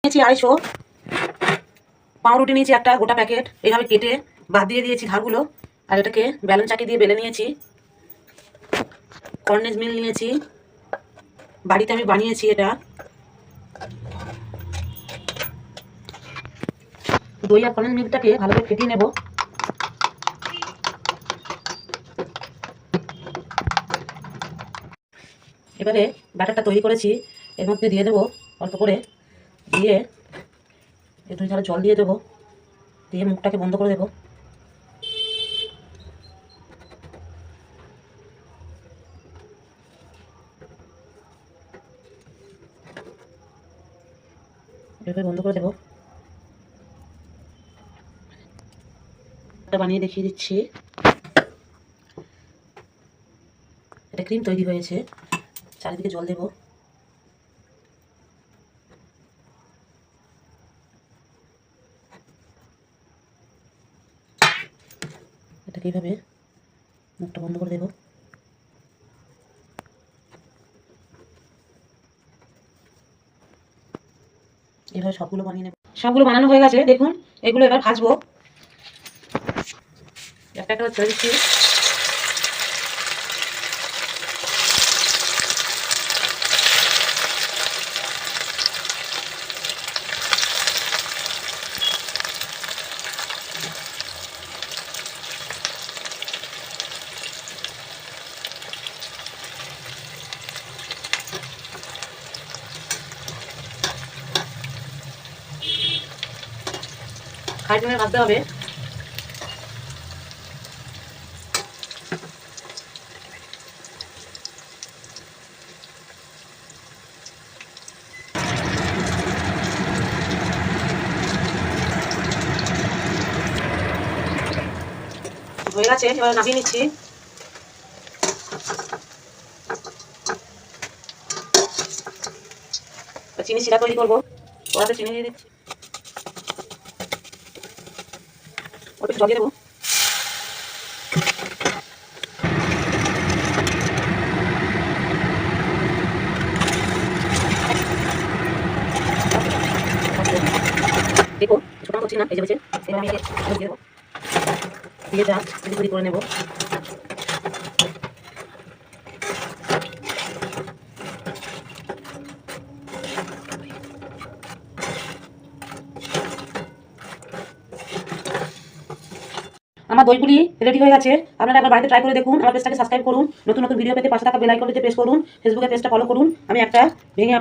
নিয়েছি 250, পাউরুটি নিয়েছি একটা গোটা প্যাকেট, এইভাবে কেটে বাদ দিয়ে দিয়েছি ধারগুলো। আর এটাকে ব্যালন চাকি দিয়ে বেলে নিয়েছি। কর্নেজ মিল নিয়েছি, বাড়িতে আমি বানিয়েছি এটা। দই আর কর্নেজ মিলটাকে ভালো করে ফেটিয়ে নেব। এবারে ব্যাটারটা তৈরি করেছি এর মধ্যে দিয়ে দেবো অল্প করে, দিয়ে একটু ঝাড়া জল দিয়ে দেবো, দিয়ে মুখটাকে বন্ধ করে দেবো। এভাবে বন্ধ করে দেবো। এটা বানিয়ে দেখিয়ে দিচ্ছি। এটা ক্রিম তৈরি হয়েছে, চারিদিকে জল দেবো। এটাকে এইভাবে মুখটা বন্ধ করে দেবো। এভাবে সবগুলো বানিয়ে নেব। সবগুলো বানানো হয়ে গেছে, দেখুন এগুলো এবার ভাজবো। একটা একটা ছেড়ে দিচ্ছি। হাই ফ্লেমে ভাজতে হবে। হয়ে গেছে, এবার নামিয়ে নিচ্ছি। চিনি শিরা তৈরি করবো। ওরাতে চিনি দিয়ে দিচ্ছি, অল্প জল দিয়ে দেবো। দেখো ছোটা করছি না, এই যে এবার আমি দিয়ে দেবো, দিয়ে যা তৈরি করে নেবো। আমার দইগুলি রেডি হয়ে গেছে। আপনারা একবার বাড়িতে ট্রাই করে দেখুন। আমার পেজটাকে সাবস্ক্রাইব করুন, নতুন নতুন ভিডিও পেতে পাশে থাকা বেল আইকনটিতে প্রেস করুন, ফেসবুকে পেজটা ফলো করুন। আমি একটা ভেঙে